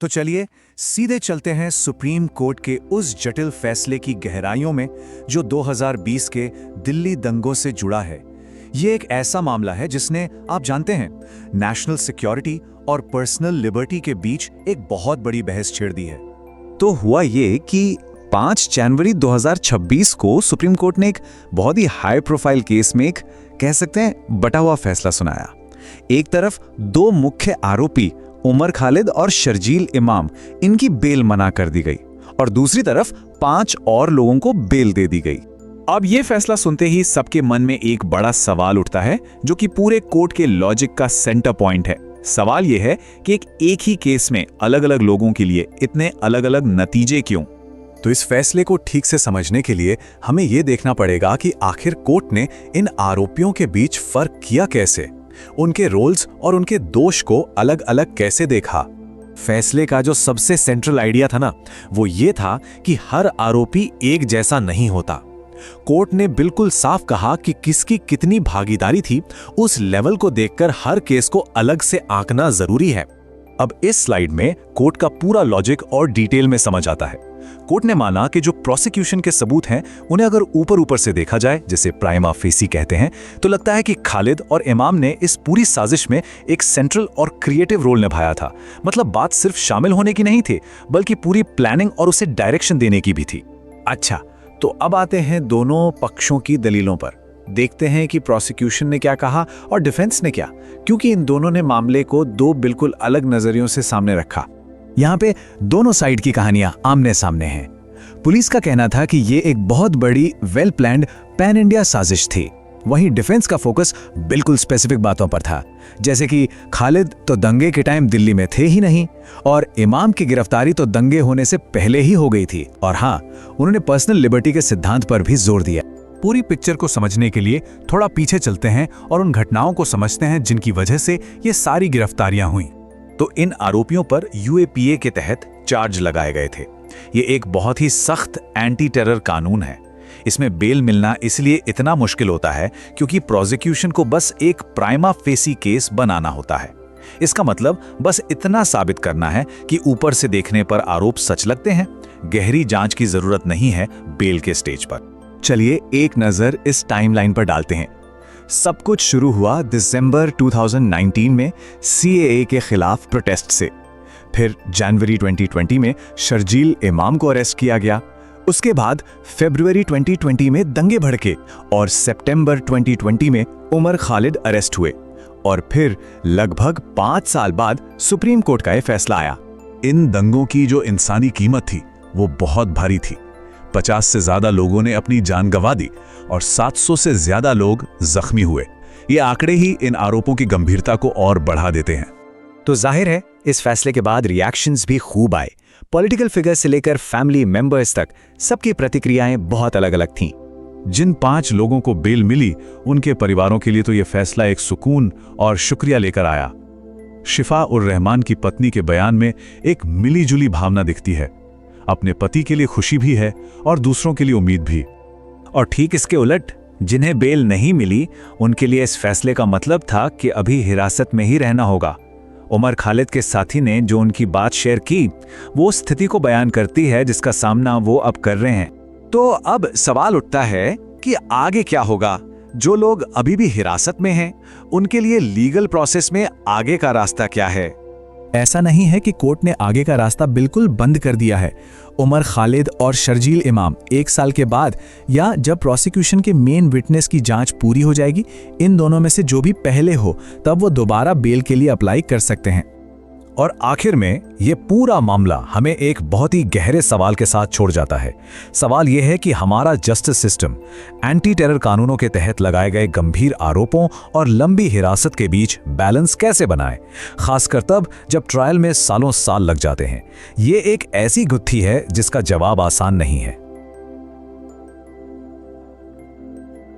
तो चलिए सीधे चलते हैं सुप्रीम कोर्ट के उस जटिल फैसले की गहराइयों में जो 2020 के दिल्ली दंगों से जुड़ा है। ये एक ऐसा मामला है जिसने, आप जानते हैं, नेशनल सिक्योरिटी और पर्सनल लिबर्टी के बीच एक बहुत बड़ी बहस छेड़ दी है। तो हुआ ये कि 5 जनवरी 2026 को सुप्रीम कोर्ट ने एक बहुत ही हाई प्रोफाइल केस में एक, कह सकते हैं, बटा हुआ फैसला सुनाया। एक तरफ 2 मुख्य आरोपी उमर खालिद और शर्जील इमाम, इनकी बेल मना कर दी गई और दूसरी तरफ 5 और लोगों को बेल दे दी गई। अब यह फैसला सुनते ही सबके मन में एक बड़ा सवाल उठता है जो कि पूरे कोर्ट के लॉजिक का सेंटर पॉइंट है। सवाल यह है कि एक ही केस में अलग अलग लोगों के लिए इतने अलग अलग नतीजे क्यों? तो इस फैसले को ठीक से समझने के लिए हमें यह देखना पड़ेगा कि आखिर कोर्ट ने इन आरोपियों के बीच फर्क किया कैसे, उनके रोल्स और उनके दोष को अलग अलग कैसे देखा। फैसले का जो सबसे सेंट्रल आइडिया था ना, वो ये था कि हर आरोपी एक जैसा नहीं होता। कोर्ट ने बिल्कुल साफ कहा कि किसकी कितनी भागीदारी थी, उस लेवल को देखकर हर केस को अलग से आंकना जरूरी है। अब इस स्लाइड में कोर्ट का पूरा लॉजिक और डिटेल में समझ आता है। कोर्ट ने माना कि जो प्रोसिक्यूशन के सबूत हैं, उन्हें अगर ऊपर ऊपर से देखा जाए, जिसे प्राइमा फेसी कहते हैं, तो लगता है कि खालिद और इमाम ने इस पूरी साजिश में एक सेंट्रल और क्रिएटिव रोल निभाया था। मतलब बात सिर्फ शामिल होने की नहीं थी, बल्कि पूरी प्लानिंग और उसे डायरेक्शन देने की भी थी। अच्छा, तो अब आते हैं दोनों पक्षों की दलीलों पर। देखते हैं कि प्रोसिक्यूशन ने क्या कहा और डिफेंस ने क्या, क्योंकि इन दोनों ने मामले को 2 बिल्कुल अलग नजरियों से सामने रखा। यहाँ पे दोनों साइड की कहानियां आमने सामने हैं। पुलिस का कहना था कि ये एक बहुत बड़ी वेल प्लान्ड पैन इंडिया साजिश थी। वहीं डिफेंस का फोकस बिल्कुल स्पेसिफिक बातों पर था, जैसे कि खालिद तो दंगे के टाइम दिल्ली में थे ही नहीं और इमाम की गिरफ्तारी तो दंगे होने से पहले ही हो गई थी। और हाँ, उन्होंने पर्सनल लिबर्टी के सिद्धांत पर भी जोर दिया। पूरी पिक्चर को समझने के लिए थोड़ा पीछे चलते हैं और उन घटनाओं को समझते हैं जिनकी वजह से ये सारी गिरफ्तारियां हुई। तो इन आरोपियों पर यूएपीए के तहत चार्ज लगाए गए थे। ये एक बहुत ही सख्त एंटी टेरर कानून है। इसमें बेल मिलना इसलिए इतना मुश्किल होता है क्योंकि प्रोसिक्यूशन को बस एक प्राइमा फेसी केस बनाना होता है। इसका मतलब बस इतना साबित करना है कि ऊपर से देखने पर आरोप सच लगते हैं। गहरी जांच की जरूरत नहीं है बेल के स्टेज पर। चलिए एक नजर इस टाइमलाइन पर डालते हैं। सब कुछ शुरू हुआ दिसंबर 2019 में सीएए के खिलाफ प्रोटेस्ट से। फिर जनवरी 2020 में शर्जील इमाम को अरेस्ट किया गया। उसके बाद फरवरी 2020 में दंगे भड़के और सितंबर 2020 में उमर खालिद अरेस्ट हुए। और फिर लगभग 5 साल बाद सुप्रीम कोर्ट का यह फैसला आया। इन दंगों की जो इंसानी कीमत थी वो बहुत भारी थी। 50 से ज्यादा लोगों ने अपनी जान गंवा दी और 700 से ज्यादा लोग जख्मी हुए। ये आंकड़े ही इन आरोपों की गंभीरता को और बढ़ा देते हैं। तो जाहिर है इस फैसले के बाद रिएक्शंस भी खूब आए। पॉलिटिकल फिगर से लेकर फैमिली मेंबर्स तक सबकी प्रतिक्रियाएं बहुत अलग अलग थीं। जिन 5 लोगों को बेल मिली, उनके परिवारों के लिए तो यह फैसला एक सुकून और शुक्रिया लेकर आया। शिफा उर रहमान की पत्नी के बयान में एक मिलीजुली भावना दिखती है। अपने पति के लिए खुशी भी है और दूसरों के लिए उम्मीद भी। और ठीक इसके उलट जिन्हें बेल नहीं मिली, उनके लिए इस फैसले का मतलब था कि अभी हिरासत में ही रहना होगा। उमर खालिद के साथी ने जो उनकी बात शेयर की, वो स्थिति को बयान करती है जिसका सामना वो अब कर रहे हैं। तो अब सवाल उठता है कि आगे क्या होगा? जो लोग अभी भी हिरासत में हैं, उनके लिए लीगल प्रोसेस में आगे का रास्ता क्या है? ऐसा नहीं है कि कोर्ट ने आगे का रास्ता बिल्कुल बंद कर दिया है। उमर खालिद और शर्जील इमाम 1 साल के बाद या जब प्रोसिक्यूशन के मेन विटनेस की जांच पूरी हो जाएगी, इन दोनों में से जो भी पहले हो, तब वो दोबारा बेल के लिए अप्लाई कर सकते हैं। और आखिर में ये पूरा मामला हमें एक बहुत ही गहरे सवाल के साथ छोड़ जाता है। सवाल यह है कि हमारा जस्टिस सिस्टम एंटी टेरर कानूनों के तहत लगाए गए गंभीर आरोपों और लंबी हिरासत के बीच बैलेंस कैसे बनाए, खासकर तब जब ट्रायल में सालों साल लग जाते हैं। ये एक ऐसी गुत्थी है जिसका जवाब आसान नहीं है।